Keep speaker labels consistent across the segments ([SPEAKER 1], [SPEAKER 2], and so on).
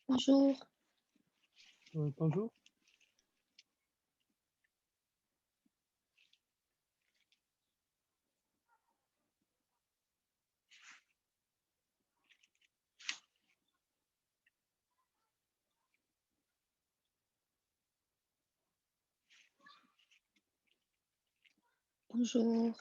[SPEAKER 1] Bonjour,
[SPEAKER 2] Bonjour.
[SPEAKER 1] bonjour,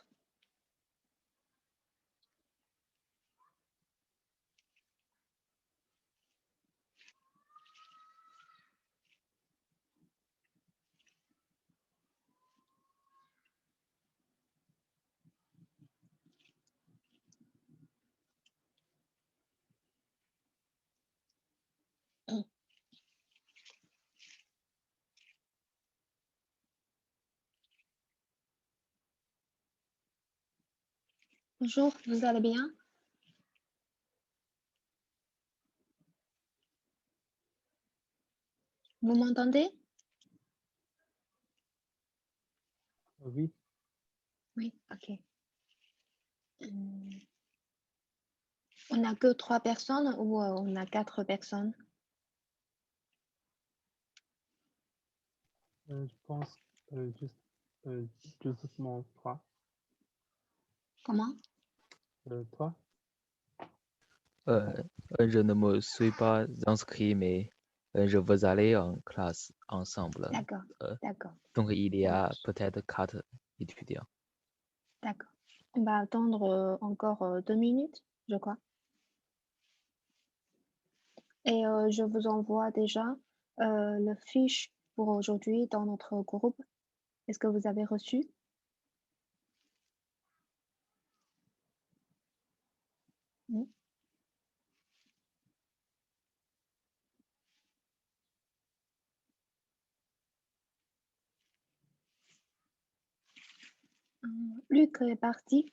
[SPEAKER 1] bonjour, vous allez bien? Vous m'entendez?
[SPEAKER 2] Oui,
[SPEAKER 1] Oui, ok. Hum, On n'a que 3 personnes ou on a 4 personnes?
[SPEAKER 2] je pense juste justement toi.
[SPEAKER 1] Comment?
[SPEAKER 2] Toi?
[SPEAKER 3] Euh, je ne me suis pas inscrit, mais je veux aller en classe ensemble.
[SPEAKER 1] D'accord,
[SPEAKER 3] Euh,
[SPEAKER 1] d'accord,
[SPEAKER 3] donc, il y
[SPEAKER 1] ça
[SPEAKER 3] a
[SPEAKER 1] marche.
[SPEAKER 3] peut-être 4 étudiants.
[SPEAKER 1] D'accord. On va attendre encore 2 minutes, je crois. Et je vous envoie déjà le fiche pour aujourd'hui dans notre groupe. Est-ce que vous avez reçu? Hmm. Luc est parti.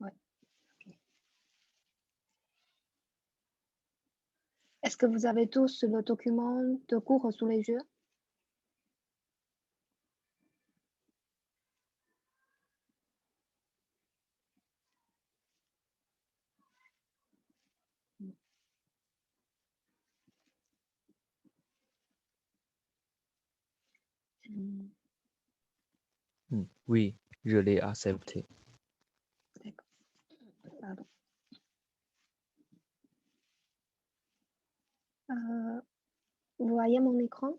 [SPEAKER 1] Ouais, ok. Est-ce que vous avez tous le document de cours sous les yeux? Hmm,
[SPEAKER 3] Oui, je l'ai accepté.
[SPEAKER 1] D'accord, pardon. Vous voyez mon écran?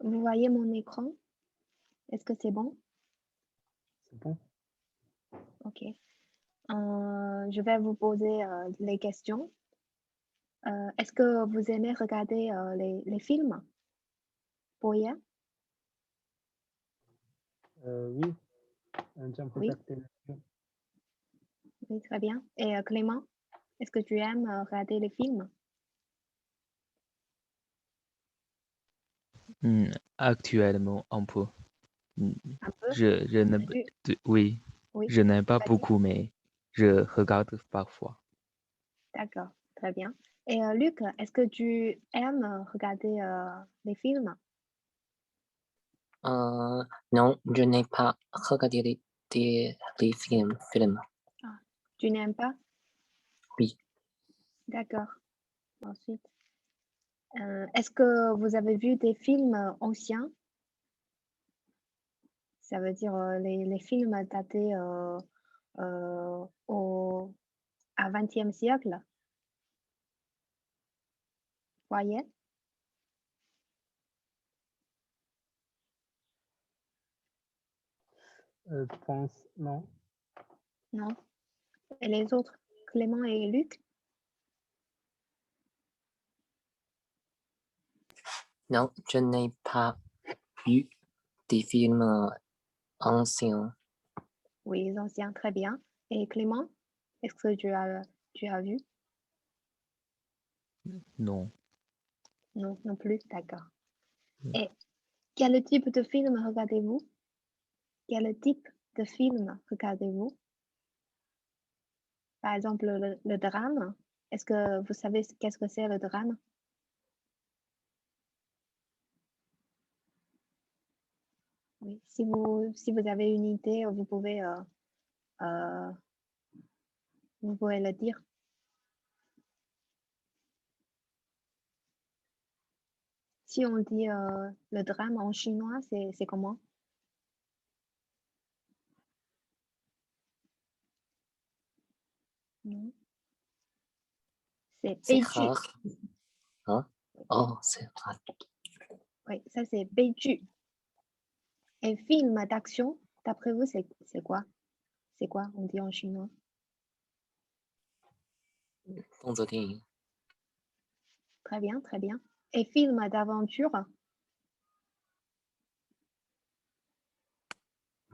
[SPEAKER 1] Vous voyez mon écran? Est-ce que c'est bon?
[SPEAKER 2] C'est bon?
[SPEAKER 1] Ok. Je vais vous poser les questions. Est-ce que vous aimez regarder les films? Pourriez?
[SPEAKER 2] Oui, j'aime
[SPEAKER 1] Oui,
[SPEAKER 2] regarder le film.
[SPEAKER 1] oui, très bien. Et Clément, est-ce que tu aimes regarder les films?
[SPEAKER 3] Actuellement, un peu. Hmm,
[SPEAKER 1] Un peu?
[SPEAKER 3] je ne,
[SPEAKER 1] Tu-
[SPEAKER 3] oui,
[SPEAKER 1] Oui,
[SPEAKER 3] je n'aime pas
[SPEAKER 1] vas-y.
[SPEAKER 3] beaucoup, mais je regarde parfois.
[SPEAKER 1] D'accord, très bien. Et Luc, est-ce que tu aimes regarder les films?
[SPEAKER 4] Non, je n'ai pas regardé les films.
[SPEAKER 1] Ah, tu n'aimes pas?
[SPEAKER 4] Oui.
[SPEAKER 1] D'accord. Ensuite, est-ce que vous avez vu des films anciens? Ça veut dire les films datés au, à 20e siècle, voyez?
[SPEAKER 2] Je pense non.
[SPEAKER 1] Non? Et les autres, Clément et Luc?
[SPEAKER 4] Non, je n'ai pas vu des films anciens.
[SPEAKER 1] Oui, les anciens, très bien. Et Clément, est-ce que tu as vu?
[SPEAKER 3] Non.
[SPEAKER 1] Non, non plus, d'accord.
[SPEAKER 3] Hmm.
[SPEAKER 1] Et quel type de film regardez-vous? Quel type de film regardez-vous? Par exemple, le drame. Est-ce que vous savez qu'est-ce que c'est le drame? Oui. Si vous avez une idée, vous pouvez le dire. Si on dit le drame en chinois, c'est comment? Non. C'est
[SPEAKER 4] C'est
[SPEAKER 1] 悲剧.
[SPEAKER 4] rare. Hein? Oh, c'est rare.
[SPEAKER 1] Oui, ça c'est 悲剧. Et film d'action, d'après vous, c'est quoi? C'est quoi, on dit en chinois?
[SPEAKER 4] 动作电影
[SPEAKER 1] Très bien, très bien. Et film d'aventure?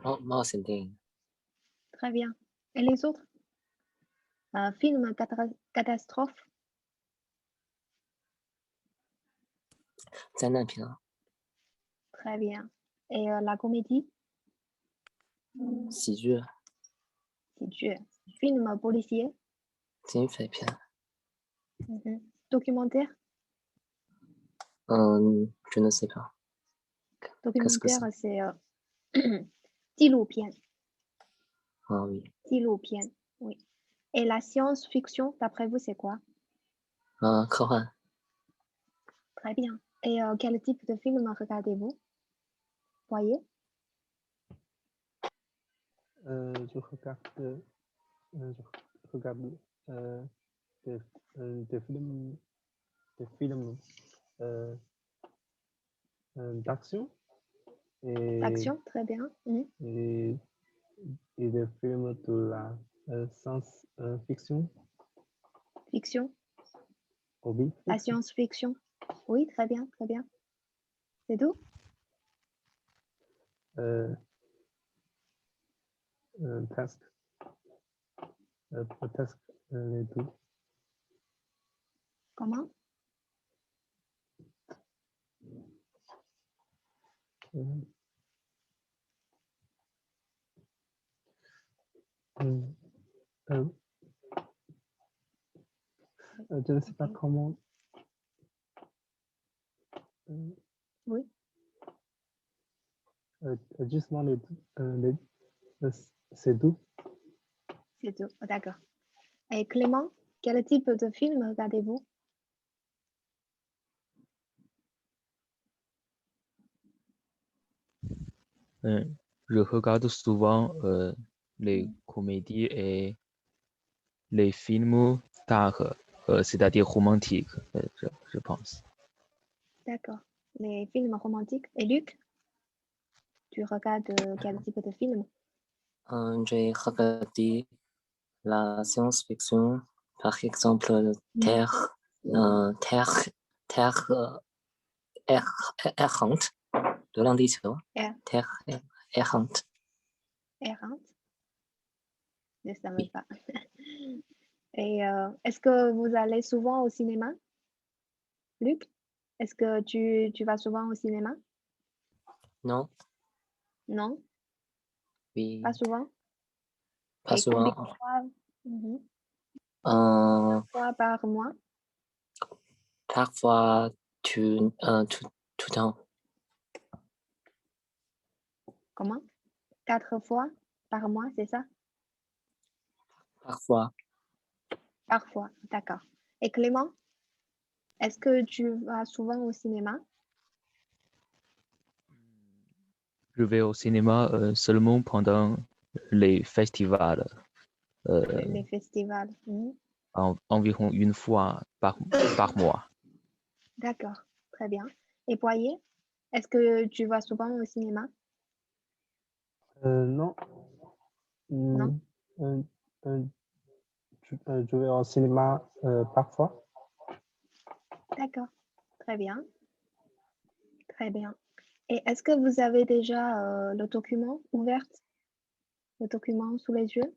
[SPEAKER 4] 冒险电影
[SPEAKER 1] Très bien. Et les autres? Film catastrophe?
[SPEAKER 4] 灾难片
[SPEAKER 1] Très bien. Et la comédie?
[SPEAKER 4] 喜剧
[SPEAKER 1] 喜剧. Film policier?
[SPEAKER 4] 警匪片
[SPEAKER 1] Mhm. Documentaire?
[SPEAKER 4] je ne sais pas. Qu'est-ce que
[SPEAKER 1] Documentaire,
[SPEAKER 4] c'est?
[SPEAKER 1] c'est 纪录片.
[SPEAKER 4] Ah oui.
[SPEAKER 1] 纪录片, oui. Et la science-fiction, d'après vous, c'est quoi?
[SPEAKER 4] 科幻
[SPEAKER 1] Très bien. Et quel type de film regardez-vous? Voyez?
[SPEAKER 2] Je regarde des, des films euh, d'action et,
[SPEAKER 1] Action, très bien. Mhm.
[SPEAKER 2] et, et des films de la science-fiction.
[SPEAKER 1] Fiction,
[SPEAKER 2] Oui,
[SPEAKER 1] la science-fiction. Oui, très bien, très bien. C'est tout?
[SPEAKER 2] presque. Presque les deux.
[SPEAKER 1] Comment?
[SPEAKER 2] Je ne sais pas
[SPEAKER 1] Ok.
[SPEAKER 2] comment.
[SPEAKER 1] Oui,
[SPEAKER 2] Justement, c'est tout.
[SPEAKER 1] c'est tout. Oh, d'accord. Et Clément, quel type de film regardez-vous?
[SPEAKER 3] Je regarde souvent les comédies et les films d'art, c'est-à-dire romantiques, je pense.
[SPEAKER 1] D'accord. Les films romantiques. Et Luc, tu regardes quel type de film?
[SPEAKER 4] j'ai regardé la science-fiction, par exemple Terre, Terre errante, 流浪地球
[SPEAKER 1] Er-
[SPEAKER 4] Terre errante.
[SPEAKER 1] Errante? Je ne savais
[SPEAKER 4] Oui.
[SPEAKER 1] pas. Et est-ce que vous allez souvent au cinéma? Luc, est-ce que tu vas souvent au cinéma?
[SPEAKER 4] Non,
[SPEAKER 1] Non,
[SPEAKER 4] oui,
[SPEAKER 1] pas souvent.
[SPEAKER 4] pas
[SPEAKER 1] Et combien de
[SPEAKER 4] souvent.
[SPEAKER 1] fois, Mhm.
[SPEAKER 4] Euh,
[SPEAKER 1] Fois par mois?
[SPEAKER 4] parfois, tout le temps.
[SPEAKER 1] Comment? 4 fois par mois, c'est ça?
[SPEAKER 4] Parfois,
[SPEAKER 1] Parfois, d'accord. Et Clément, est-ce que tu vas souvent au cinéma?
[SPEAKER 3] Je vais au cinéma seulement pendant les festivals,
[SPEAKER 1] Les festivals? Mhm.
[SPEAKER 3] environ une fois par mois.
[SPEAKER 1] D'accord, très bien. Et Poirier, est-ce que tu vas souvent au cinéma?
[SPEAKER 2] Non.
[SPEAKER 1] Non?
[SPEAKER 2] Euh, euh, je vais au cinéma parfois.
[SPEAKER 1] D'accord, très bien, très bien. Et est-ce que vous avez déjà le document ouvert, le document sous les yeux?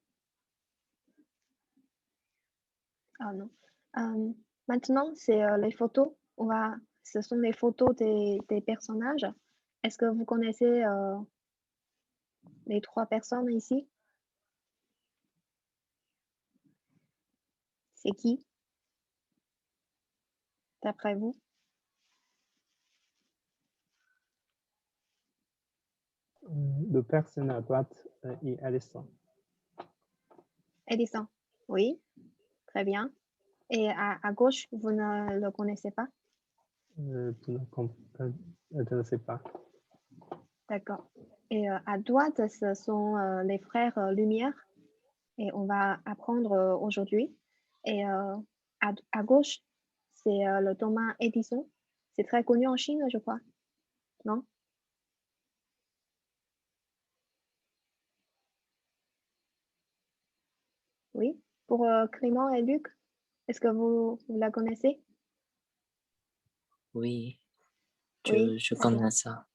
[SPEAKER 1] Ah non. Maintenant, c'est les photos. Ce sont les photos des personnages. Est-ce que vous connaissez les 3 personnes ici? C'est qui, d'après vous?
[SPEAKER 2] de personne à droite est Edison.
[SPEAKER 1] Edison. Oui, très bien. Et à gauche, vous ne le connaissez pas?
[SPEAKER 2] Je ne sais pas.
[SPEAKER 1] D'accord. Et à droite, ce sont les frères Lumière. Et on va apprendre aujourd'hui. Et à gauche, c'est le Thomas Edison. C'est très connu en Chine, je crois. Non? Oui. Pour Clément et Luc, est-ce que vous la connaissez?
[SPEAKER 4] Oui,
[SPEAKER 1] Oui,
[SPEAKER 4] je
[SPEAKER 1] très bien.
[SPEAKER 4] connais ça.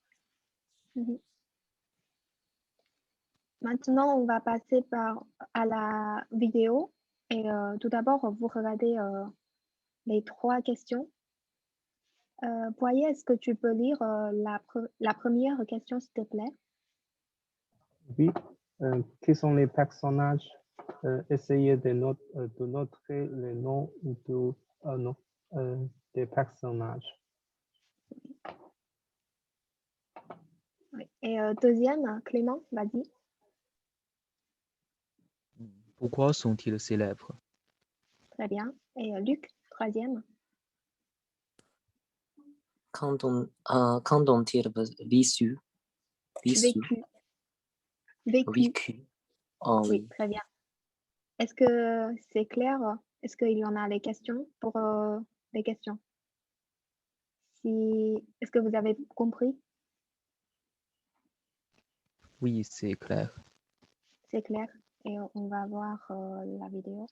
[SPEAKER 1] Mhm. Maintenant, on va passer à la vidéo. Et tout d'abord, vous regardez les 3 questions. Poirier, est-ce que tu peux lire la première question, s'il te plaît?
[SPEAKER 2] Oui. Qui sont les personnages? Essayez de noter les noms des personnages.
[SPEAKER 1] Oui. Et deuxième, Clément, vas-y.
[SPEAKER 3] Pourquoi sont-ils célèbres?
[SPEAKER 1] Très bien. Et Luc, troisième.
[SPEAKER 4] Quand ont-ils vécu?
[SPEAKER 1] Vécu. Vécu.
[SPEAKER 4] Vécu. Oh
[SPEAKER 1] Oui,
[SPEAKER 4] oui.
[SPEAKER 1] très bien. Est-ce que c'est clair? Est-ce qu'il y en a les questions pour les questions? Est-ce que vous avez compris?
[SPEAKER 3] Oui, c'est clair.
[SPEAKER 1] C'est clair. Et on va voir la vidéo.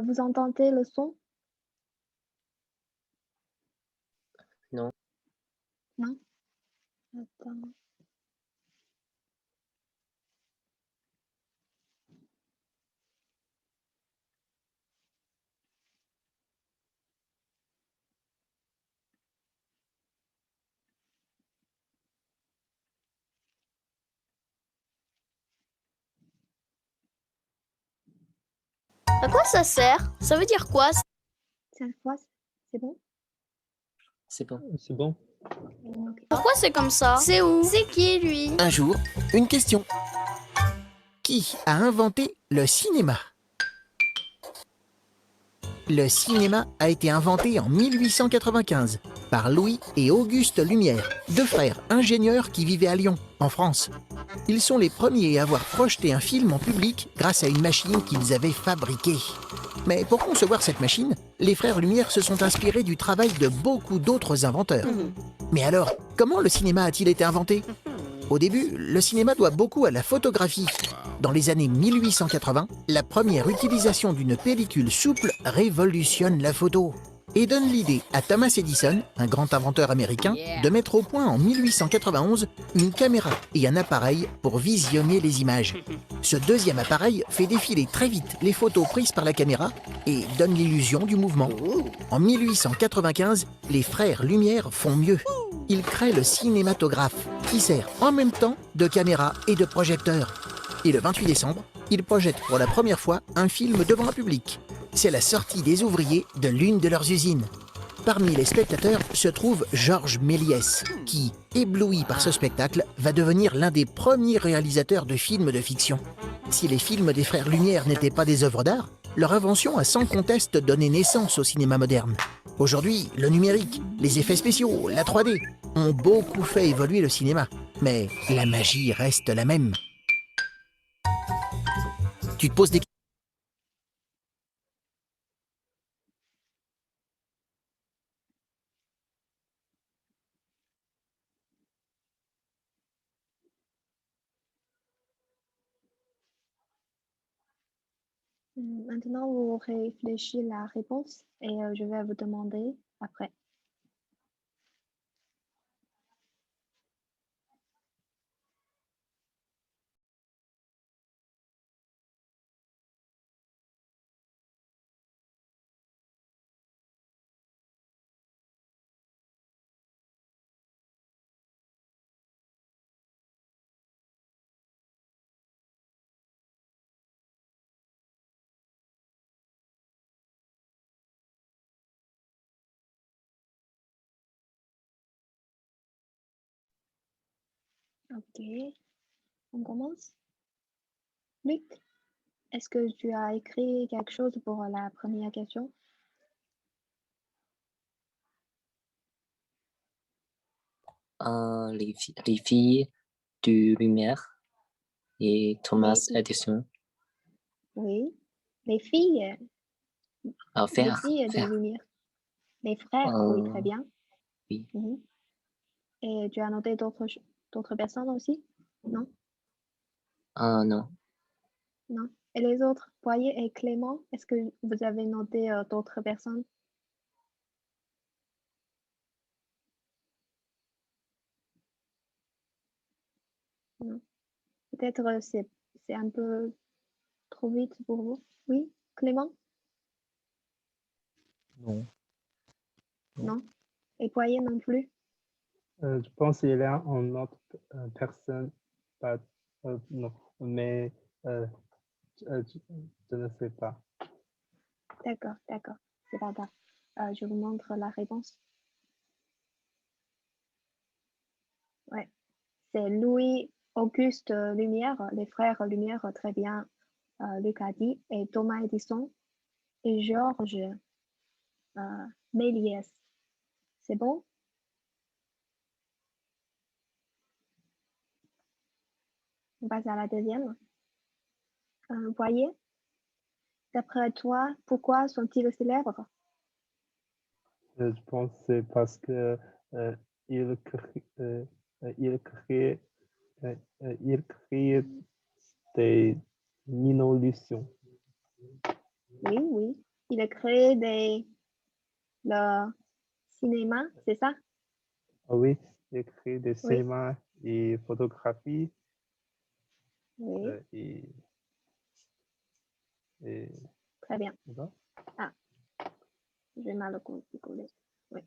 [SPEAKER 1] Vous entendez le son?
[SPEAKER 4] Non.
[SPEAKER 1] Non? Attends.
[SPEAKER 5] À quoi ça sert? Ça veut dire quoi?
[SPEAKER 1] Cette fois, c'est bon?
[SPEAKER 4] C'est bon.
[SPEAKER 2] C'est bon?
[SPEAKER 1] Ok.
[SPEAKER 5] Pourquoi c'est comme ça? C'est où? C'est qui lui?
[SPEAKER 6] Un jour, une question. Qui a inventé le cinéma? Le cinéma a été inventé en 1895 par Louis et Auguste Lumière, 2 frères ingénieurs qui vivaient à Lyon, en France. Ils sont les premiers à avoir projeté un film en public grâce à une machine qu'ils avaient fabriquée. Mais pour concevoir cette machine, les frères Lumière se sont inspirés du travail de beaucoup d'autres inventeurs. Mais alors, comment le cinéma a-t-il été inventé? Au début, le cinéma doit beaucoup à la photographie. Dans les années 1880, la première utilisation d'une pellicule souple révolutionne la photo et donne l'idée à Thomas Edison, un grand inventeur américain, de mettre au point en 1891 une caméra et un appareil pour visionner les images. Ce deuxième appareil fait défiler très vite les photos prises par la caméra et donne l'illusion du mouvement. En 1895, les frères Lumière font mieux. Ils créent le cinématographe, qui sert en même temps de caméra et de projecteur. Et le 28 décembre, ils projettent pour la première fois un film devant un public. C'est la sortie des ouvriers de l'une de leurs usines. Parmi les spectateurs se trouve Georges Méliès, qui, ébloui par ce spectacle, va devenir l'un des premiers réalisateurs de films de fiction. Si les films des frères Lumière n'étaient pas des œuvres d'art, leur invention a sans conteste donné naissance au cinéma moderne. Aujourd'hui, le numérique, les effets spéciaux, la 3D ont beaucoup fait évoluer le cinéma. Mais la magie reste la même. Tu te poses des
[SPEAKER 1] Maintenant, vous réfléchissez la réponse et je vais vous demander après. Ok, on commence. Luc, est-ce que tu as écrit quelque chose pour la première question?
[SPEAKER 4] Les filles de lumière et Thomas
[SPEAKER 1] Les-
[SPEAKER 4] Edison.
[SPEAKER 1] Oui. Les filles, les
[SPEAKER 4] Frère,
[SPEAKER 1] filles de
[SPEAKER 4] frère.
[SPEAKER 1] lumière. Les frères, oui, très bien.
[SPEAKER 4] Oui.
[SPEAKER 1] Mhm. Et tu as noté d'autres personnes aussi? Non?
[SPEAKER 4] Non.
[SPEAKER 1] Non. Et les autres, Poirier et Clément, est-ce que vous avez noté d'autres personnes? Non. Peut-être c'est un peu trop vite pour vous. Oui, Clément?
[SPEAKER 3] Non.
[SPEAKER 1] Non. Et Poirier non plus?
[SPEAKER 2] Je pense qu'il y a une autre personne, pas, non, mais je ne sais pas.
[SPEAKER 1] D'accord, d'accord. C'est pas grave. Je vous montre la réponse. Ouais. C'est Louis-Auguste Lumière, les frères Lumière, très bien, Luc a dit, et Thomas Edison et Georges Méliès. C'est bon? On passe à la deuxième. Voyez, d'après toi, pourquoi sont-ils célèbres?
[SPEAKER 2] Je pense que c'est parce que il crée, il crée, il crée des innovations.
[SPEAKER 1] Oui, oui. Il a créé le cinéma, c'est ça?
[SPEAKER 2] Ah oui, il crée des
[SPEAKER 1] Oui,
[SPEAKER 2] cinémas et photographies
[SPEAKER 1] oui,
[SPEAKER 2] et
[SPEAKER 1] très bien.
[SPEAKER 2] voilà.
[SPEAKER 1] Ah, j'ai mal au coller. Oui.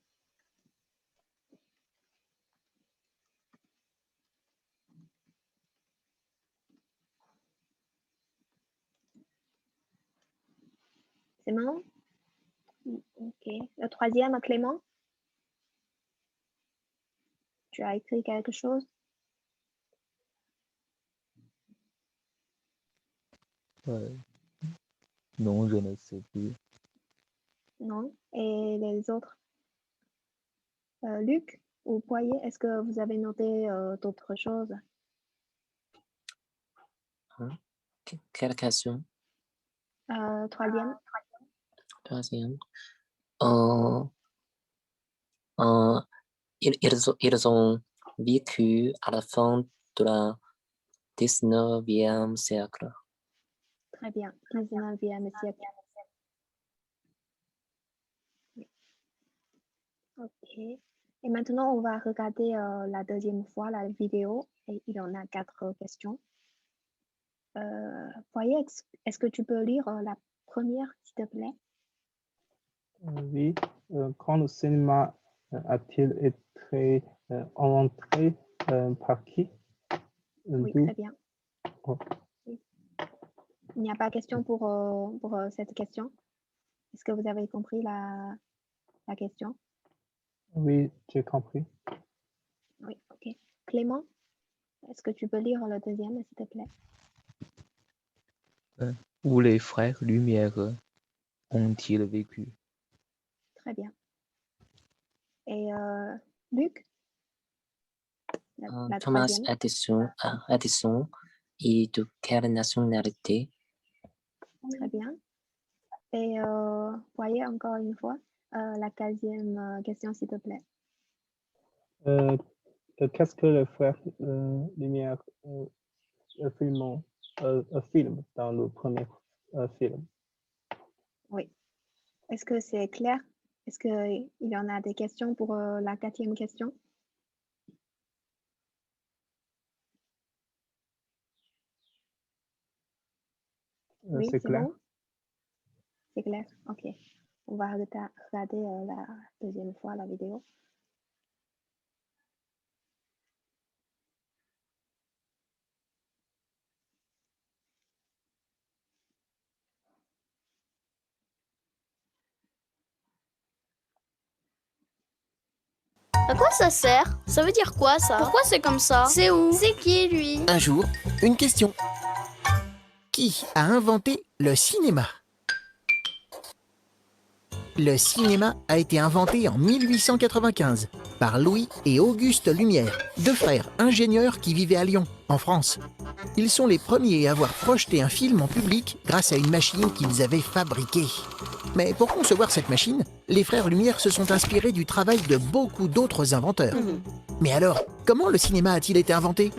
[SPEAKER 1] C'est bon? Ok. Le troisième, Clément, tu as écrit quelque chose?
[SPEAKER 3] Non, je ne sais plus.
[SPEAKER 1] Non. Et les autres? Luc ou Poirier, est-ce que vous avez noté d'autres choses?
[SPEAKER 4] Quelle question?
[SPEAKER 1] Troisième?
[SPEAKER 4] Troisième. Euh, ils ont vécu à la fin de la 19e siècle.
[SPEAKER 1] Très bien. 19e siècle. Ok. Et maintenant, on va regarder la deuxième fois la vidéo. Et il y en a 4 questions. Poirier, est-ce que tu peux lire la première, s'il te plaît?
[SPEAKER 2] Oui, quand le cinéma a-t-il été inventé par qui?
[SPEAKER 1] Oui,
[SPEAKER 2] D'où?
[SPEAKER 1] très bien.
[SPEAKER 2] Oh,
[SPEAKER 1] Oui. Il n'y a pas de question pour cette question. Est-ce que vous avez compris la question?
[SPEAKER 2] oui, j'ai compris.
[SPEAKER 1] Oui, ok. Clément, est-ce que tu peux lire le deuxième, s'il te plaît?
[SPEAKER 3] Où les frères Lumière ont-ils vécu?
[SPEAKER 1] Très bien. Et Luc, la
[SPEAKER 4] Thomas
[SPEAKER 1] troisième.
[SPEAKER 4] Edison est de quelle nationalité?
[SPEAKER 1] Très bien. Et voyez encore une fois la 4e question, s'il te plaît.
[SPEAKER 2] Qu'est-ce que le frère Lumière film dans le premier film?
[SPEAKER 1] Oui. Est-ce que c'est clair? Est-ce qu'il y en a des questions pour la 4e question? Oui,
[SPEAKER 2] C'est
[SPEAKER 1] c'est
[SPEAKER 2] clair.
[SPEAKER 1] bon? C'est clair? Ok. On va regarder la deuxième fois la vidéo.
[SPEAKER 5] À quoi ça sert? Ça veut dire quoi ça? Pourquoi c'est comme ça? C'est où? C'est qui lui?
[SPEAKER 6] Un jour, une question. Qui a inventé le cinéma? Le cinéma a été inventé en 1895 par Louis et Auguste Lumière, deux frères ingénieurs qui vivaient à Lyon, en France. Ils sont les premiers à avoir projeté un film en public grâce à une machine qu'ils avaient fabriquée. Mais pour concevoir cette machine, les frères Lumière se sont inspirés du travail de beaucoup d'autres inventeurs. Mais alors, comment le cinéma a-t-il été inventé?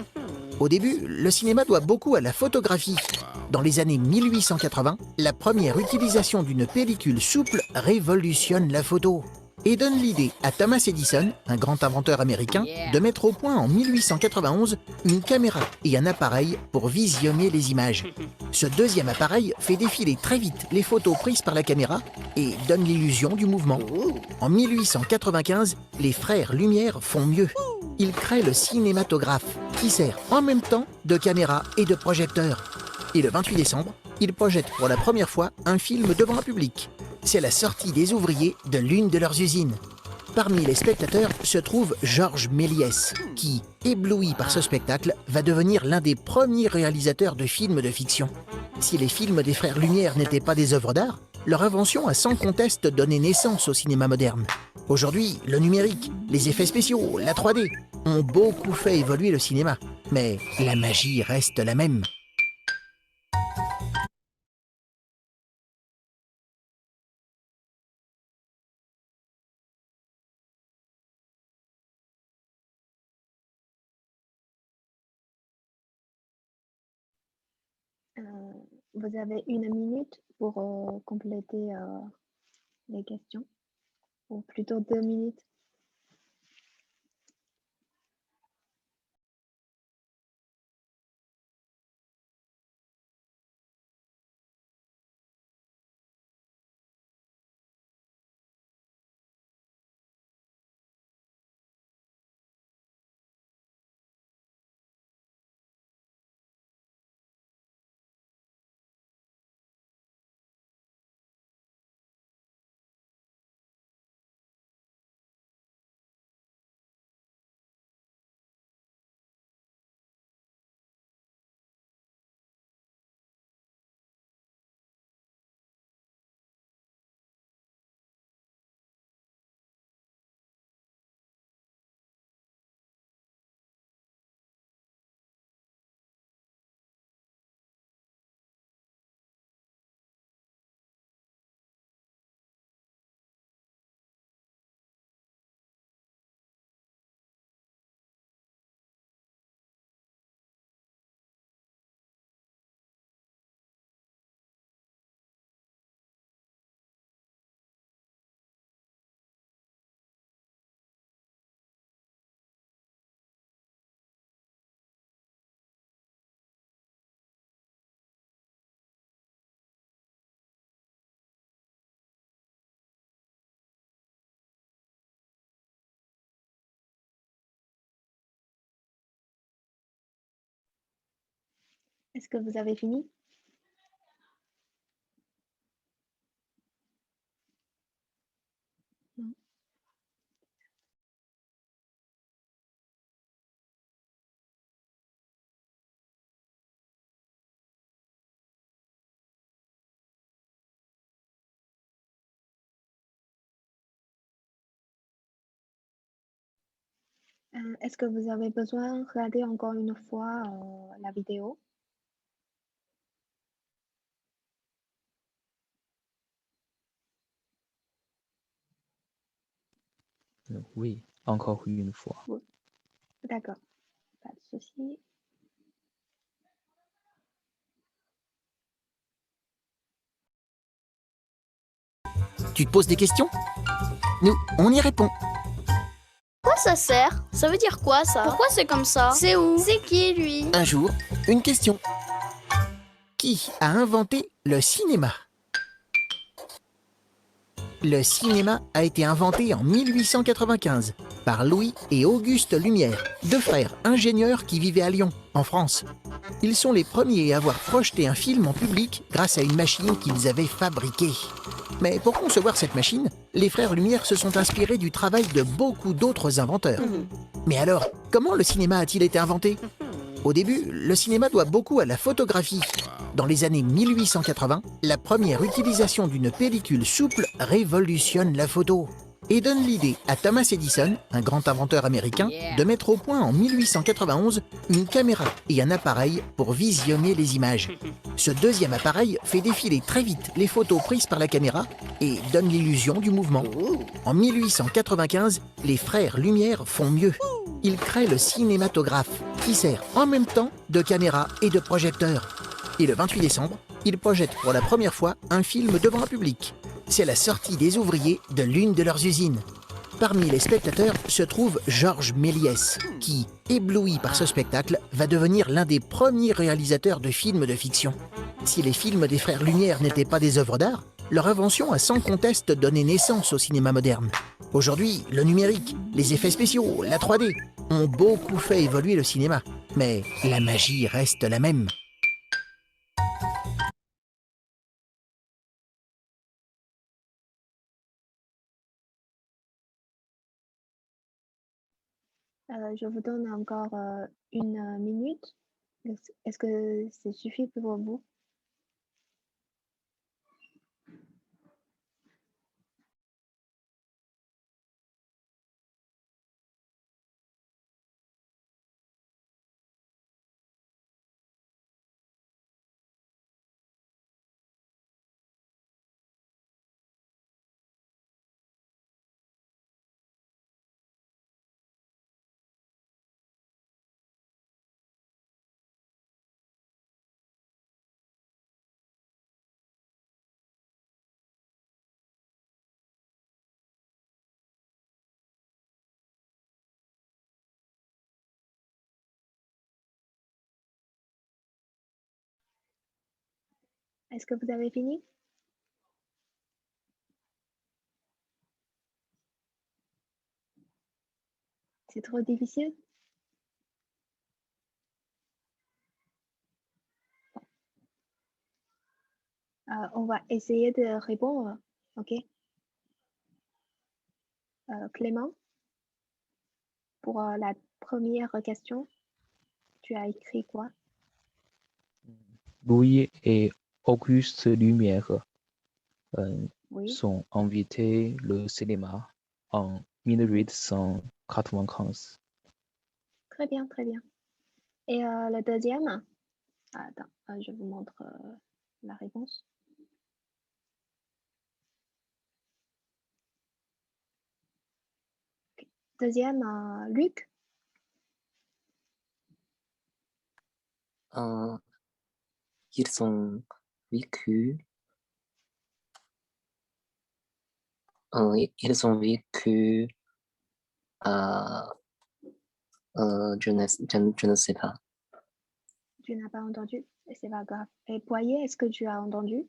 [SPEAKER 6] Au début, le cinéma doit beaucoup à la photographie. Dans les années 1880, la première utilisation d'une pellicule souple révolutionne la photo et donne l'idée à Thomas Edison, un grand inventeur américain, de mettre au point en 1891 une caméra et un appareil pour visionner les images. Ce deuxième appareil fait défiler très vite les photos prises par la caméra et donne l'illusion du mouvement. En 1895, les frères Lumière font mieux. Ils créent le cinématographe, qui sert en même temps de caméra et de projecteur. Et le 28 décembre, ils projettent pour la première fois un film devant un public. C'est la sortie des ouvriers de l'une de leurs usines. Parmi les spectateurs se trouve Georges Méliès, qui, ébloui par ce spectacle, va devenir l'un des premiers réalisateurs de films de fiction. Si les films des frères Lumière n'étaient pas des œuvres d'art, leur invention a sans conteste donné naissance au cinéma moderne. Aujourd'hui, le numérique, les effets spéciaux, la 3D ont beaucoup fait évoluer le cinéma. Mais la magie reste la même.
[SPEAKER 1] Vous avez 1 minute pour compléter les questions, ou plutôt 2 minutes. Est-ce que vous avez fini? Non. Est-ce que vous avez besoin de regarder encore une fois la vidéo?
[SPEAKER 3] Oui, encore une fois.
[SPEAKER 1] Oui. D'accord, pas de souci.
[SPEAKER 6] Tu te poses des questions? Nous, on y répond.
[SPEAKER 5] À quoi ça sert? Ça veut dire quoi ça? Pourquoi c'est comme ça? C'est où? C'est qui lui?
[SPEAKER 6] Un jour, une question. Qui a inventé le cinéma? Le cinéma a été inventé en 1895 par Louis et Auguste Lumière, deux frères ingénieurs qui vivaient à Lyon, en France. Ils sont les premiers à avoir projeté un film en public grâce à une machine qu'ils avaient fabriquée. Mais pour concevoir cette machine, les frères Lumière se sont inspirés du travail de beaucoup d'autres inventeurs. Mais alors, comment le cinéma a-t-il été inventé? Au début, le cinéma doit beaucoup à la photographie. Dans les années 1880, la première utilisation d'une pellicule souple révolutionne la photo et donne l'idée à Thomas Edison, un grand inventeur américain, de mettre au point en 1891 une caméra et un appareil pour visionner les images. Ce deuxième appareil fait défiler très vite les photos prises par la caméra et donne l'illusion du mouvement. En 1895, les frères Lumière font mieux. Ils créent le cinématographe, qui sert en même temps de caméra et de projecteur. Et le 28 décembre, ils projettent pour la première fois un film devant un public. C'est la sortie des ouvriers de l'une de leurs usines. Parmi les spectateurs se trouve Georges Méliès, qui, ébloui par ce spectacle, va devenir l'un des premiers réalisateurs de films de fiction. Si les films des frères Lumière n'étaient pas des œuvres d'art, leur invention a sans conteste donné naissance au cinéma moderne. Aujourd'hui, le numérique, les effets spéciaux, la 3D ont beaucoup fait évoluer le cinéma. Mais la magie reste la même.
[SPEAKER 1] Je vous donne encore une minute. Est-ce que c'est suffit pour vous? Est-ce que vous avez fini? C'est trop difficile? On va essayer de répondre, ok? Clément, pour la première question, tu as écrit quoi?
[SPEAKER 3] Louis et Auguste Lumière
[SPEAKER 1] Oui,
[SPEAKER 3] sont invités le cinéma en 1895.
[SPEAKER 1] très bien, très bien. Et le deuxième? Attends, je vous montre la réponse. Ok. Deuxième, Luc?
[SPEAKER 4] Ils ont vécu, ils ont vécu à, je ne sais pas.
[SPEAKER 1] Tu n'as pas entendu? C'est pas grave. Et Poirier, est-ce que tu as entendu?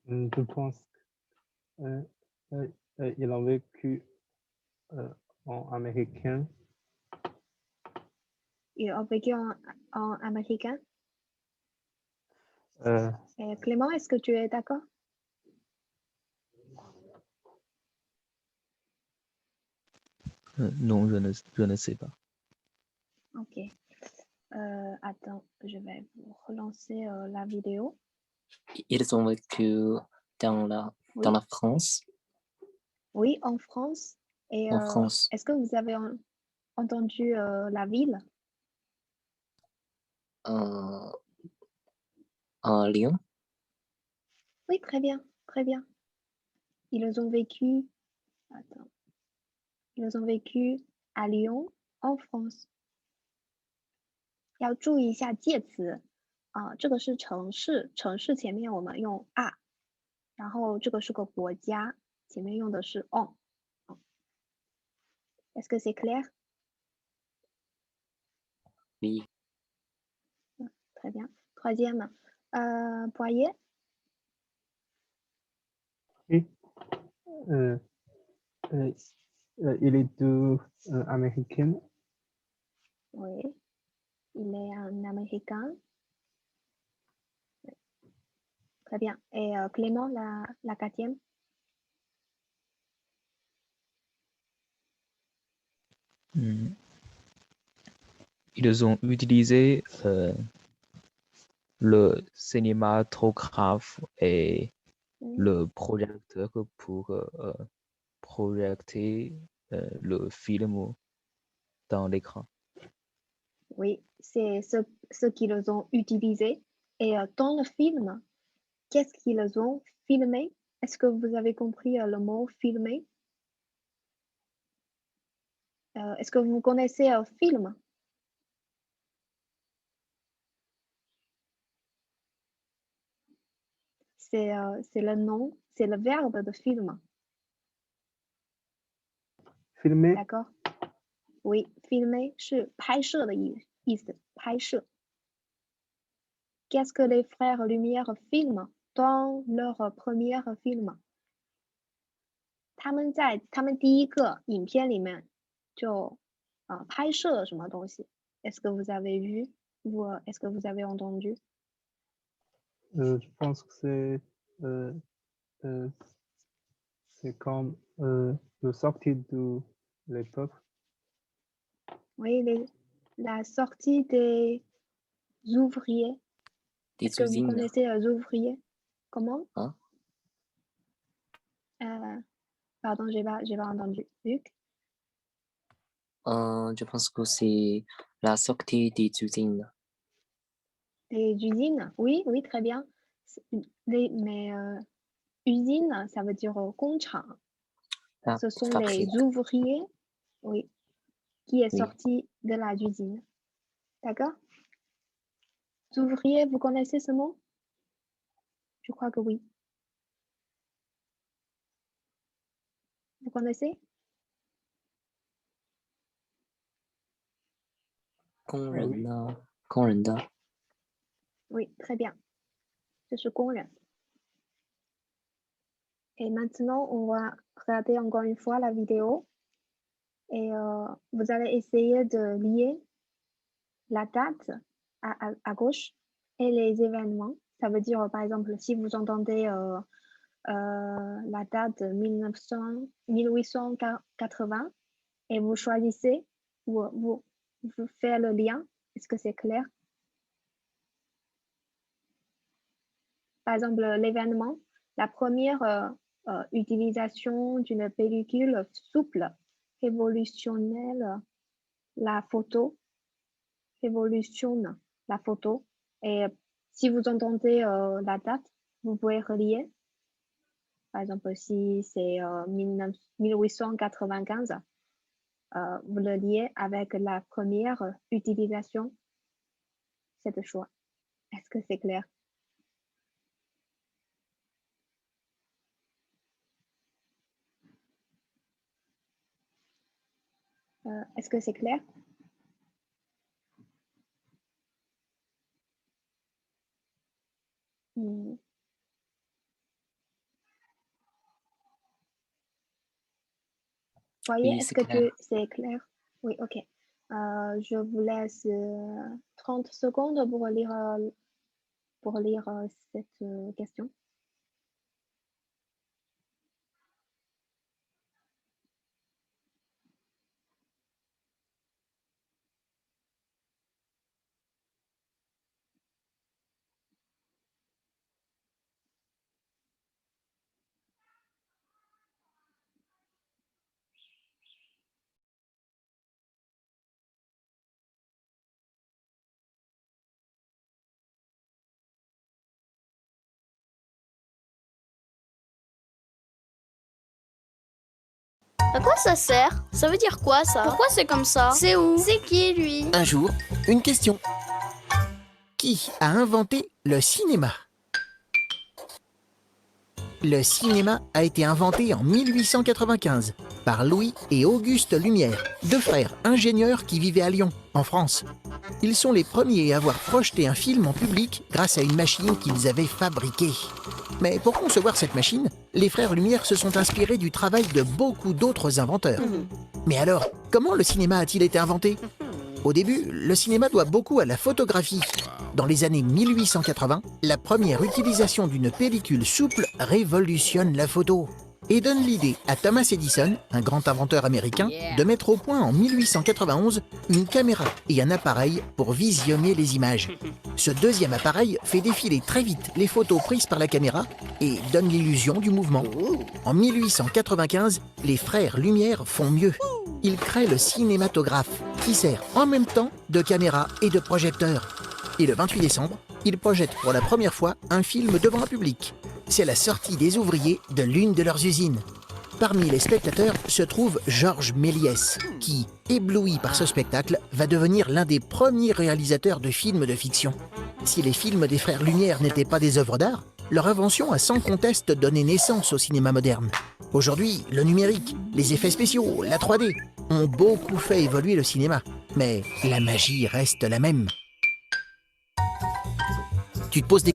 [SPEAKER 2] Je pense qu'ils ont vécu en américain.
[SPEAKER 1] Ils ont vécu en américain.
[SPEAKER 2] Euh,
[SPEAKER 1] Et Clément, est-ce que tu es d'accord?
[SPEAKER 3] Non, je ne sais pas.
[SPEAKER 1] Ok. Attends, je vais vous relancer la vidéo.
[SPEAKER 4] Ils ont vécu dans
[SPEAKER 1] Oui,
[SPEAKER 4] la France.
[SPEAKER 1] oui, en France. Et
[SPEAKER 4] En France.
[SPEAKER 1] est-ce que vous avez entendu la ville?
[SPEAKER 4] À Lyon.
[SPEAKER 1] Oui, très bien, très bien. Ils ont vécu, attends, ils ont vécu à Lyon, en France. 要注意一下介词啊，这个是城市，城市前面我们用 a，然后这个是个国家，前面用的是 on。Est-ce que c'est clair?
[SPEAKER 4] Oui.
[SPEAKER 1] Très bien. Troisième, Poirier.
[SPEAKER 2] et il est américain.
[SPEAKER 1] Oui, il est un Américain. très bien. Et Clément, la quatrième?
[SPEAKER 3] Ils ont utilisé le cinématographe et le projecteur pour projeter le film dans l'écran.
[SPEAKER 1] Oui, c'est ce qu'ils ont utilisé. Et dans le film, qu'est-ce qu'ils ont filmé? Est-ce que vous avez compris le mot filmer? Est-ce que vous connaissez un film? C'est le nom, c'est le verbe de film.
[SPEAKER 2] Filmer,
[SPEAKER 1] D'accord? Oui, filmer 是拍摄的意思，拍摄。Qu'est-ce que les frères Lumière filment dans leur premier film? 他们在他们第一个影片里面就拍摄了什么东西 ？Est-ce que vous avez vu ou est-ce que vous avez entendu?
[SPEAKER 2] je pense que c'est comme le sortie de l'époque.
[SPEAKER 1] Oui, la sortie des ouvriers.
[SPEAKER 4] Des
[SPEAKER 1] Est-ce que vous
[SPEAKER 4] usines.
[SPEAKER 1] connaissez les ouvriers? Comment?
[SPEAKER 4] Hein?
[SPEAKER 1] Pardon, j'ai pas entendu. Luc?
[SPEAKER 4] Je pense que c'est la sortie des usines.
[SPEAKER 1] Des usines? Oui, oui, très bien. Mais usine, ça veut dire 工厂.
[SPEAKER 4] Ah,
[SPEAKER 1] Ce sont
[SPEAKER 4] fabrique.
[SPEAKER 1] les ouvriers, oui, qui est
[SPEAKER 4] Oui.
[SPEAKER 1] sorti de la usine. D'accord? Ouvriers, vous connaissez ce mot? Je crois que oui. Vous connaissez?
[SPEAKER 4] 工人呢？工人的
[SPEAKER 1] Oui, très bien. 这是工人. Et maintenant, on va regarder encore une fois la vidéo. Et vous allez essayer de lier la date à gauche et les événements. Ça veut dire, par exemple, si vous entendez la date 1880 et vous choisissez, vous faites le lien. Est-ce que c'est clair? Par exemple, l'événement, la première utilisation d'une pellicule souple révolutionnelle la photo, révolutionne la photo. Et si vous entendez la date, vous pouvez relier. Par exemple, si c'est 1895, vous le liez avec la première utilisation. C'est le choix. Est-ce que c'est clair? Est-ce que c'est clair? Voyez,
[SPEAKER 4] Oui,
[SPEAKER 1] est-ce
[SPEAKER 4] c'est
[SPEAKER 1] que
[SPEAKER 4] clair.
[SPEAKER 1] c'est clair? Oui, ok. Je vous laisse 30 secondes pour lire cette question.
[SPEAKER 5] À quoi ça sert? Ça veut dire quoi ça? Pourquoi c'est comme ça? C'est où? C'est qui lui?
[SPEAKER 6] Un jour, une question. Qui a inventé le cinéma? Le cinéma a été inventé en 1895 par Louis et Auguste Lumière, deux frères ingénieurs qui vivaient à Lyon, en France. Ils sont les premiers à avoir projeté un film en public grâce à une machine qu'ils avaient fabriquée. Mais pour concevoir cette machine, les frères Lumière se sont inspirés du travail de beaucoup d'autres inventeurs. Mais alors, comment le cinéma a-t-il été inventé? Au début, le cinéma doit beaucoup à la photographie. Dans les années 1880, la première utilisation d'une pellicule souple révolutionne la photo et donne l'idée à Thomas Edison, un grand inventeur américain, de mettre au point en 1891 une caméra et un appareil pour visionner les images. Ce deuxième appareil fait défiler très vite les photos prises par la caméra et donne l'illusion du mouvement. En 1895, les frères Lumière font mieux. Ils créent le cinématographe, qui sert en même temps de caméra et de projecteur. Et le 28 décembre, ils projettent pour la première fois un film devant un public. C'est la sortie des ouvriers de l'une de leurs usines. Parmi les spectateurs se trouve Georges Méliès, qui, ébloui par ce spectacle, va devenir l'un des premiers réalisateurs de films de fiction. Si les films des frères Lumière n'étaient pas des œuvres d'art, leur invention a sans conteste donné naissance au cinéma moderne. Aujourd'hui, le numérique, les effets spéciaux, la 3D ont beaucoup fait évoluer le cinéma. Mais la magie reste la même. Tu te poses des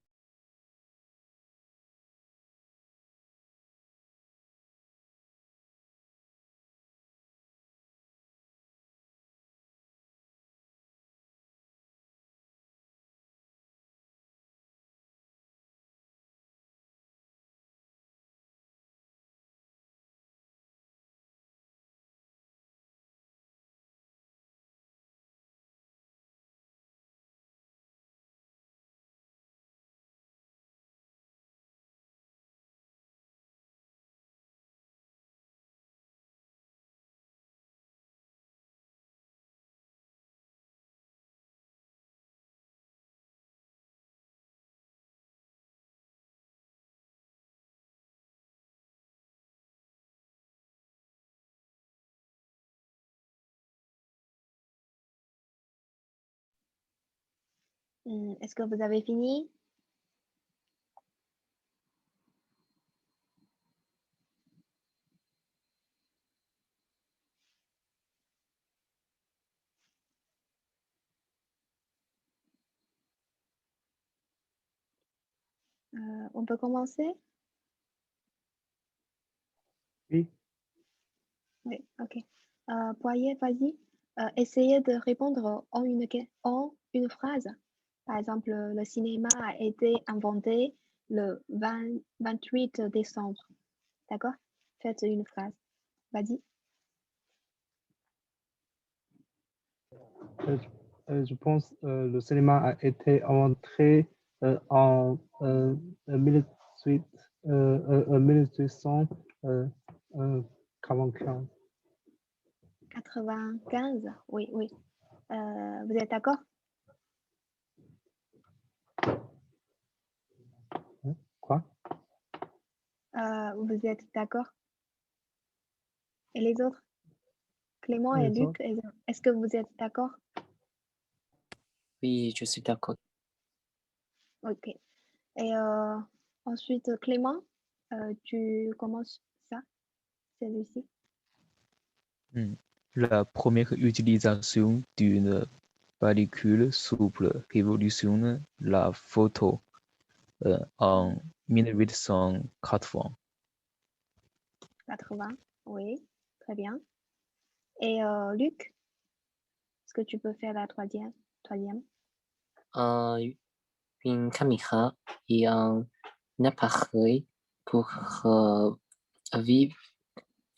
[SPEAKER 1] Est-ce que vous avez fini? On peut commencer?
[SPEAKER 2] Oui,
[SPEAKER 1] Oui, ok. Poirier, vas-y. Essayez de répondre en une phrase. Par exemple, le cinéma a été inventé le 28 décembre. D'accord? Faites une phrase. Vas-y.
[SPEAKER 2] je pense le cinéma a été inventé en 1800, 1845.
[SPEAKER 1] 95. Oui, oui. Vous êtes d'accord?
[SPEAKER 2] Quoi?
[SPEAKER 1] Vous êtes d'accord? Et les autres? Clément et
[SPEAKER 2] Les
[SPEAKER 1] Luc,
[SPEAKER 2] autres?
[SPEAKER 1] est-ce que vous êtes d'accord?
[SPEAKER 4] Oui, je suis d'accord.
[SPEAKER 1] Ok. Et ensuite, Clément, tu commences ça, celui-ci.
[SPEAKER 3] La première utilisation d'une pellicule souple révolutionne la photo en 1880.
[SPEAKER 1] 80. Oui, très bien. Et Luc, est-ce que tu peux faire la troisième?
[SPEAKER 4] Une caméra et un appareil pour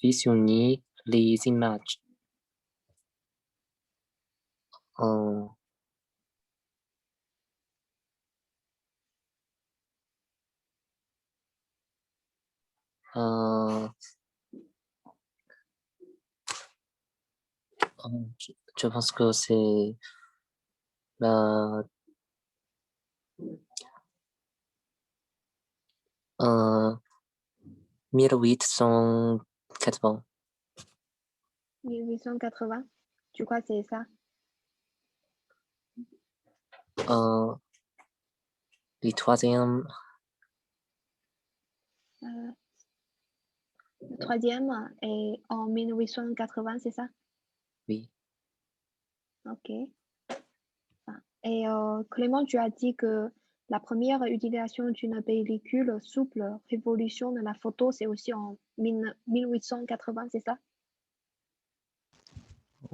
[SPEAKER 4] visionner les images. Euh, euh, je pense que c'est la 1880.
[SPEAKER 1] 1880. Tu crois que c'est ça?
[SPEAKER 4] Le troisième,
[SPEAKER 1] Le troisième est en 1880, c'est ça?
[SPEAKER 4] oui.
[SPEAKER 1] Ok. Ah. Et Clément, tu as dit que la première utilisation d'une pellicule souple révolutionne la photo, c'est aussi en 1880, c'est ça?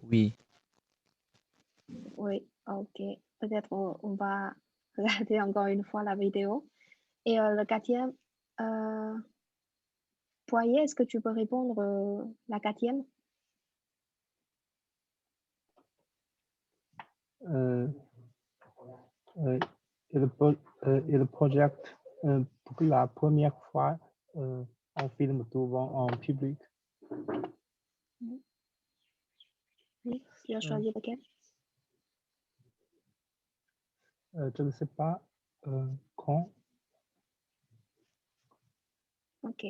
[SPEAKER 3] Oui,
[SPEAKER 1] Oui, ok. Peut-être on va regarder encore une fois la vidéo. Et le quatrième, Poirier, est-ce que tu peux répondre la quatrième?
[SPEAKER 2] Euh, euh, il projette pour la première fois un film devant un public.
[SPEAKER 1] Oui, tu as choisi lequel?
[SPEAKER 2] Je ne sais pas quand.
[SPEAKER 1] Ok.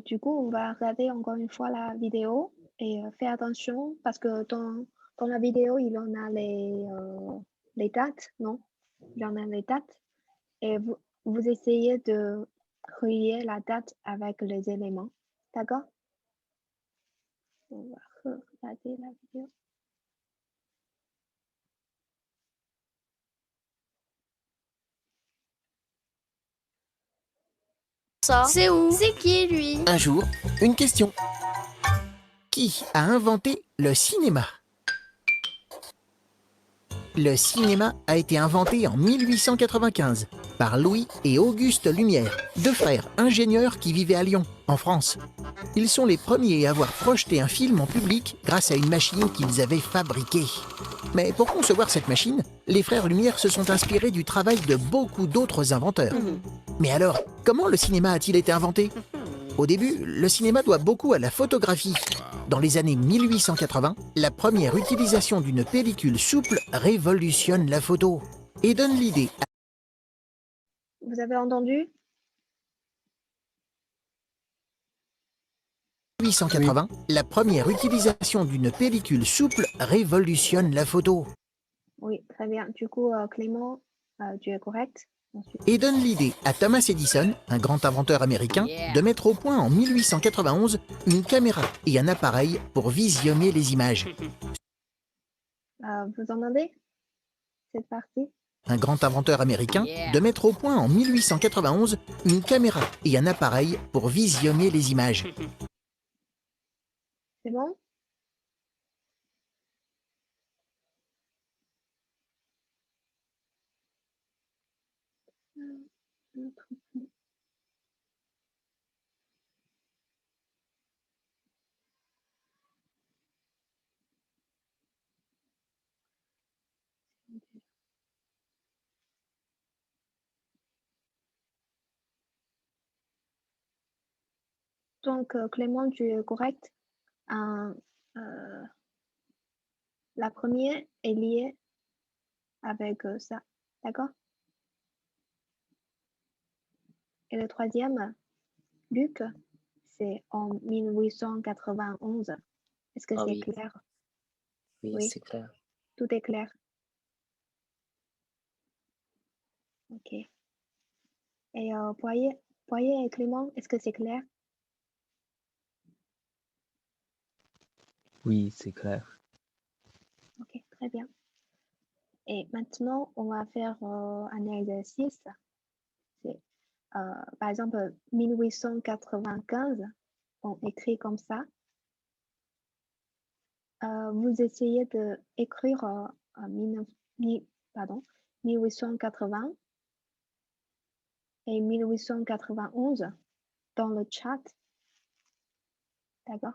[SPEAKER 1] Du coup, on va regarder encore une fois la vidéo et fais attention parce que dans la vidéo, il en a les dates, non? Il en a les dates et vous essayez de relier la date avec les éléments. D'accord? On va regarder la vidéo.
[SPEAKER 5] Ça, c'est où? C'est qui lui?
[SPEAKER 6] Un jour, une question. Qui a inventé le cinéma? Le cinéma a été inventé en 1895 par Louis et Auguste Lumière, deux frères ingénieurs qui vivaient à Lyon, en France. Ils sont les premiers à avoir projeté un film en public grâce à une machine qu'ils avaient fabriquée. Mais pour concevoir cette machine, les frères Lumière se sont inspirés du travail de beaucoup d'autres inventeurs. Mais alors, comment le cinéma a-t-il été inventé? Au début, le cinéma doit beaucoup à la photographie. Dans les années 1880, la première utilisation d'une pellicule souple révolutionne la photo et donne l'idée à
[SPEAKER 1] Vous avez entendu?
[SPEAKER 6] 1880, la première utilisation d'une pellicule souple révolutionne la photo
[SPEAKER 1] Oui, très bien. Du coup, Clément, tu es correct. Ensuite.
[SPEAKER 6] et donne l'idée à Thomas Edison, un grand inventeur américain, de mettre au point en 1891 une caméra et un appareil pour visionner les images.
[SPEAKER 1] Vous entendez cette partie?
[SPEAKER 6] Un grand inventeur américain, de mettre au point en 1891 une caméra et un appareil pour visionner les images.
[SPEAKER 1] C'est bon? Donc, Clément, tu es correct. Euh, la première est liée avec ça. D'accord? Et le troisième, Luc, c'est en 1891. Est-ce que
[SPEAKER 4] Ah
[SPEAKER 1] c'est
[SPEAKER 4] oui,
[SPEAKER 1] clair?
[SPEAKER 4] oui,
[SPEAKER 1] Oui,
[SPEAKER 4] c'est clair.
[SPEAKER 1] tout est clair. Ok. Et Poirier et Clément, est-ce que c'est clair?
[SPEAKER 3] Oui, c'est clair.
[SPEAKER 1] Ok, très bien. Et maintenant, on va faire un exercice. C'est, par exemple, 1895, on écrit comme ça. Vous essayez de écrire 1880 et 1891 dans le chat. D'accord?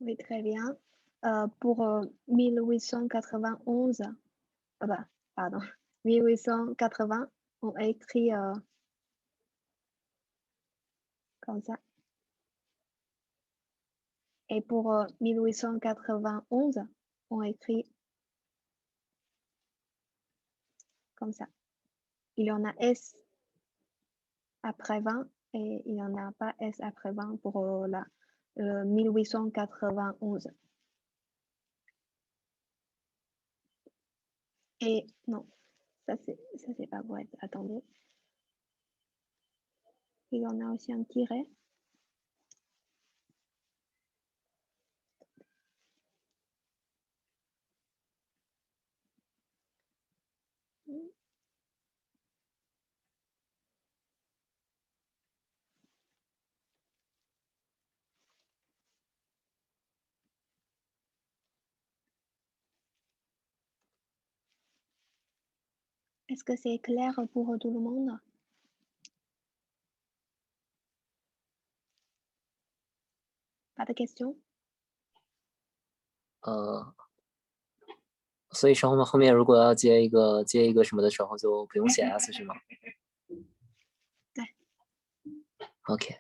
[SPEAKER 1] Oui, très bien. Pour 1891, pardon, 1880, on a écrit comme ça. Et pour 1891, on a écrit comme ça. Il y en a S après 20 et il n'y en a pas S après 20 pour 1891. Et non, ça c'est pas vrai. Attendez. Il y en a aussi un tiret. Est-ce que c'est clair pour tout le monde? Pas de questions?
[SPEAKER 4] 所以后面如果要接一个什么的时候，就不用写 s 是吗？
[SPEAKER 1] 对。
[SPEAKER 4] OK。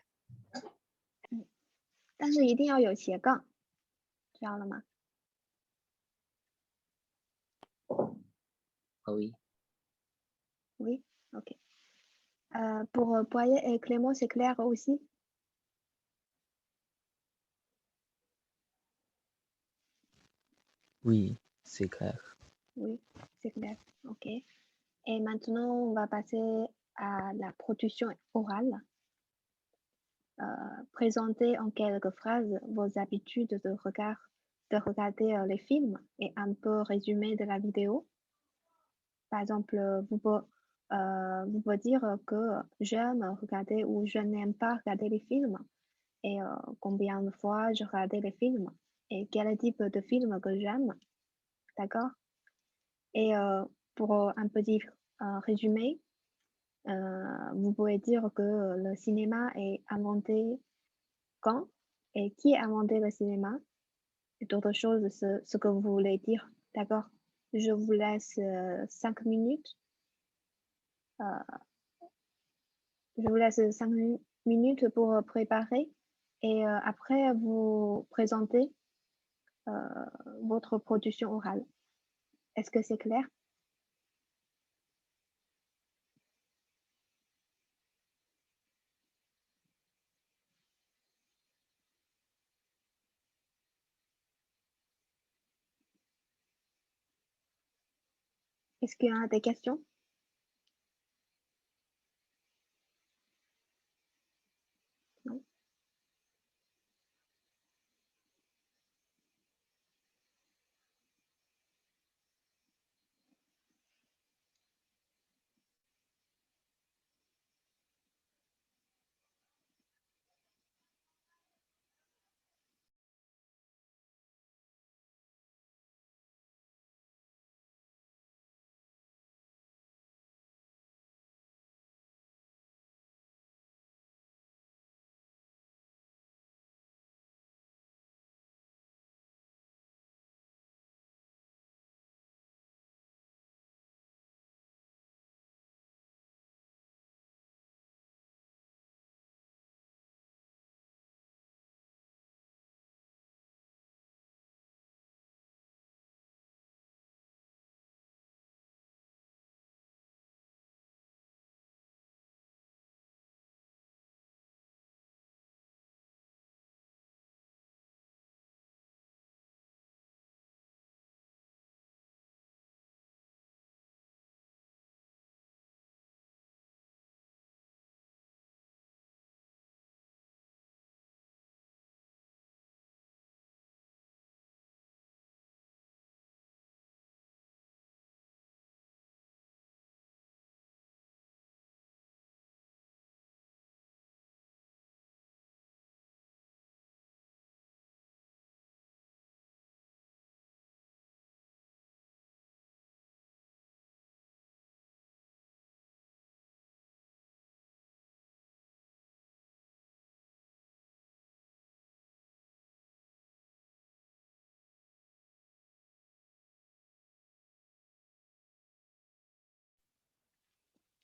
[SPEAKER 1] 但是一定要有斜杠，知道了吗？
[SPEAKER 4] Oui.
[SPEAKER 1] Oui, ok. Pour Poirier et Clément, c'est clair aussi?
[SPEAKER 3] Oui, c'est clair.
[SPEAKER 1] Oui, c'est clair, ok. Et maintenant, on va passer à la production orale. Présentez en quelques phrases vos habitudes de regarder les films et un peu résumé de la vidéo. Par exemple, vous pouvez dire que j'aime regarder ou je n'aime pas regarder les films et combien de fois je regardais les films et quel type de film que j'aime, d'accord? Et pour un petit résumé, vous pouvez dire que le cinéma est inventé quand et qui a inventé le cinéma et d'autres choses, ce que vous voulez dire, d'accord? Je vous laisse 5 minutes. Je vous laisse 5 minutes pour préparer et après vous présentez votre production orale. Est-ce que c'est clair? Est-ce qu'il y a des questions?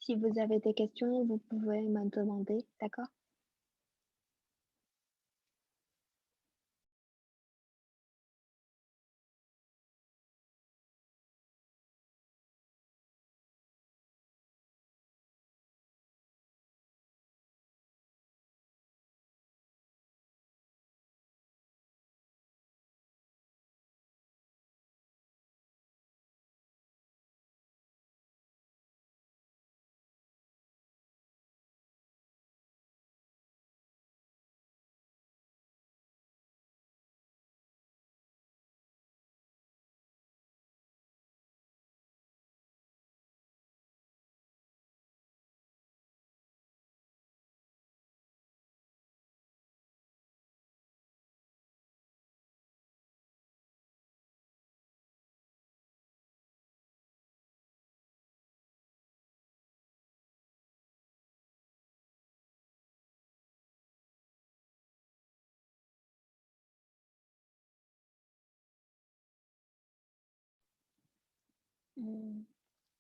[SPEAKER 1] Si vous avez des questions, vous pouvez me demander, d'accord?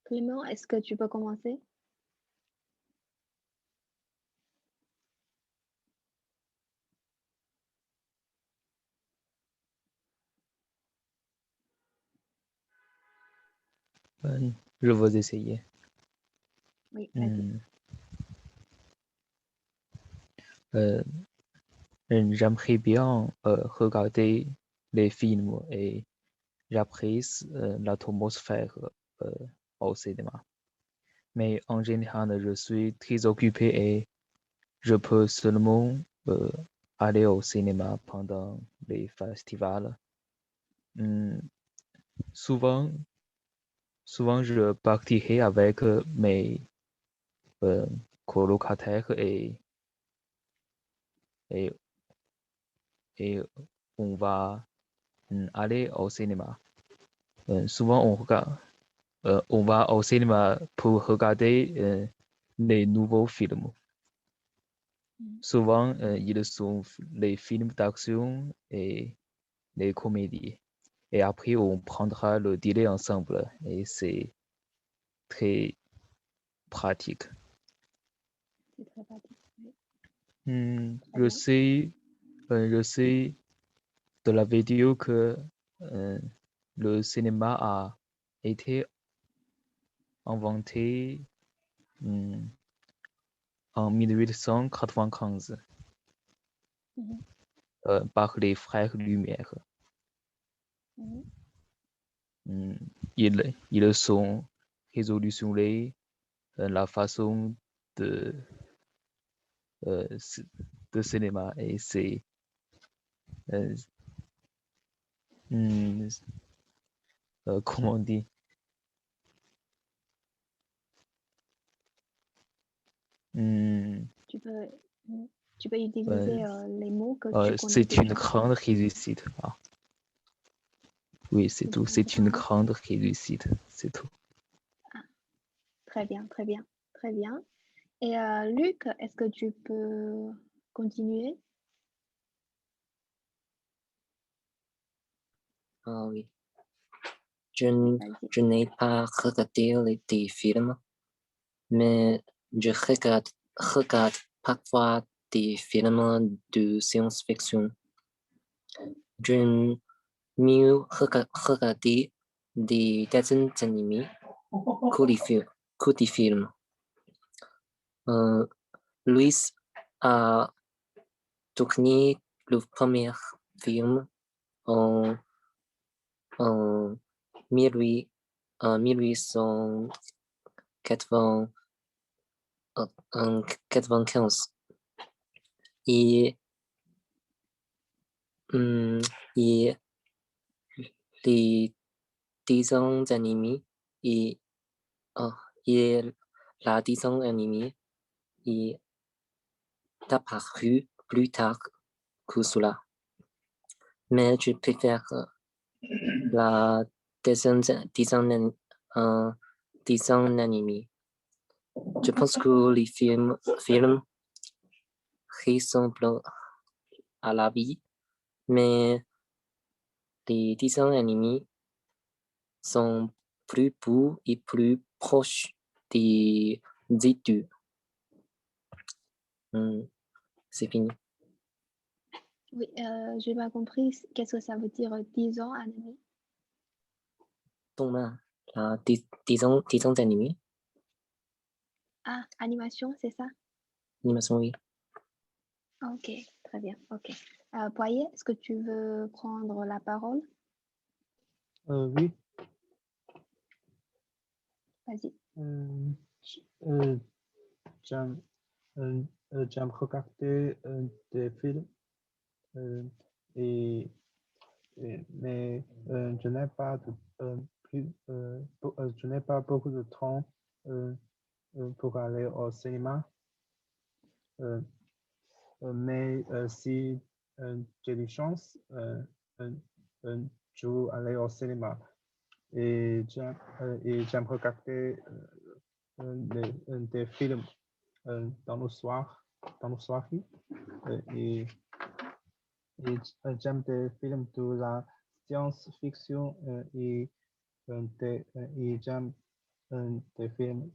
[SPEAKER 1] Clément, est-ce que tu peux commencer?
[SPEAKER 3] Je vais essayer.
[SPEAKER 1] Oui, vas-y.
[SPEAKER 3] J'aimerais bien regarder les films et j'apprécie l'atmosphère au cinéma. Mais en général, je suis très occupé et je peux seulement aller au cinéma pendant les festivals. Souvent, je partirai avec mes colocataires et on va aller au cinéma. Souvent, on va au cinéma pour regarder les nouveaux films. Souvent, ils sont les films d'action et les comédies. Et après, on prendra le dîner ensemble et c'est très pratique.
[SPEAKER 1] C'est très pratique. Oui.
[SPEAKER 3] Je sais de la vidéo que le cinéma a été inventé en 1895 par les frères Lumière. Ils sont révolutionné la façon de cinéma et c'est comment on dit
[SPEAKER 1] Tu peux utiliser les mots que tu connais
[SPEAKER 3] c'est une
[SPEAKER 1] déjà.
[SPEAKER 3] grande réussite. Ah. Oui, c'est tout. C'est une grande réussite. C'est tout.
[SPEAKER 1] Ah, très bien, très bien, très bien. Et Luc, est-ce que tu peux continuer?
[SPEAKER 4] Ah oui. Je n'ai pas regardé des films, mais je regarde parfois des films de science-fiction. J'aime mieux regarder des dessins animés que des films. Louis a tourné le premier film en 1895 et les dessins animés et la dessin animé est apparu plus tard que cela. Mais je préfère la dessin animé. Je pense que les films ressemblent à la vie, mais les dessins animés sont plus beaux et plus proches de Dis-tu. C'est fini.
[SPEAKER 1] Oui, j'ai pas compris. Qu'est-ce que ça veut dire 10 ans anime?
[SPEAKER 4] 动漫啦，啲中animé
[SPEAKER 1] Ah, animation, c'est ça?
[SPEAKER 4] animation oui.
[SPEAKER 1] Ok, très bien. Ok. Poirier, est-ce que tu veux prendre la parole?
[SPEAKER 2] Oui,
[SPEAKER 1] Vas-y.
[SPEAKER 2] J'aime j'aime regarder des films et, mais je n'ai pas je n'ai pas beaucoup de temps pour aller au cinéma. Mais si j'ai des chances, je veux aller au cinéma et j'aime regarder des films dans le soir, dans le soirée et, j'aime des films de la science-fiction et j'aime des films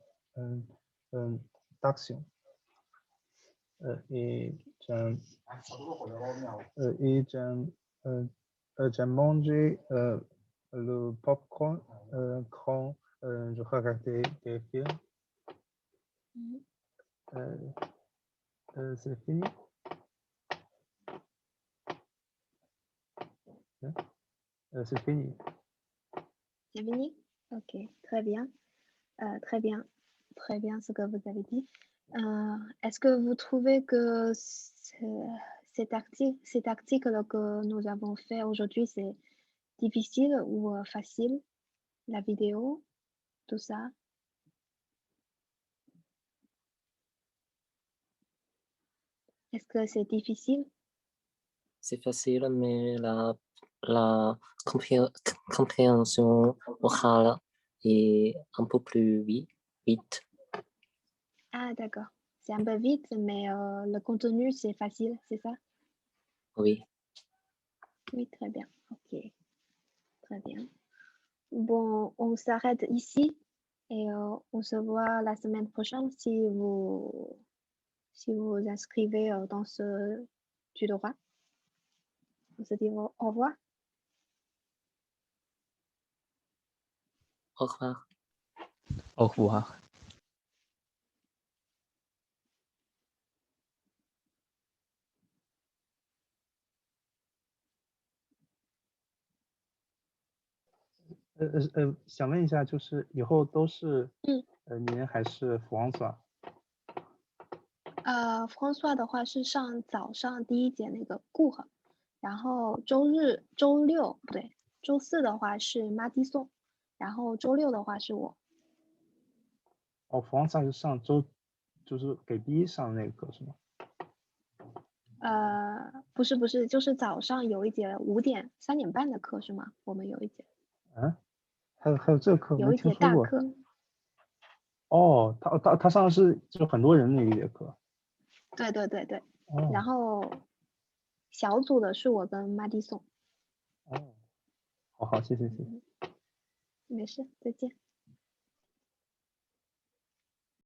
[SPEAKER 2] d'action. Et j'aime manger le popcorn quand je regarde des films. C'est fini? C'est fini.
[SPEAKER 1] C'est fini? Ok, très bien. Très bien. Très bien ce que vous avez dit. Est-ce que vous trouvez que cet article que nous avons fait aujourd'hui, c'est difficile ou facile? La vidéo, tout ça? Est-ce que c'est difficile?
[SPEAKER 4] C'est facile, mais la compréhension orale est un peu plus vite.
[SPEAKER 1] Ah, d'accord. C'est un peu vite, mais le contenu, c'est facile, c'est ça?
[SPEAKER 4] Oui.
[SPEAKER 1] Oui, très bien. Ok, très bien. Bon, on s'arrête ici et on se voit la semaine prochaine si vous inscrivez dans ce tutorat. On se dit au revoir.
[SPEAKER 4] Au revoir.
[SPEAKER 3] Au revoir.
[SPEAKER 2] 想问一下，就是以后都是您还是François？
[SPEAKER 1] François 的话是上早上第一节那个顾客，然后周六不对，周四的话是Mardi Song，然后周六的话是我。
[SPEAKER 2] 哦，François 是上就是给 B 上那个是吗？
[SPEAKER 1] 不是，就是早上有一节3点半的课是吗？我们有一节。
[SPEAKER 2] 还有这个课
[SPEAKER 1] 有一节大课。
[SPEAKER 2] 哦，他上的是就很多人那一节课。
[SPEAKER 1] 对。
[SPEAKER 2] 哦。
[SPEAKER 1] 然后小组的是我跟Mardi Song。
[SPEAKER 2] 哦，好，谢谢。
[SPEAKER 1] 没事，再见。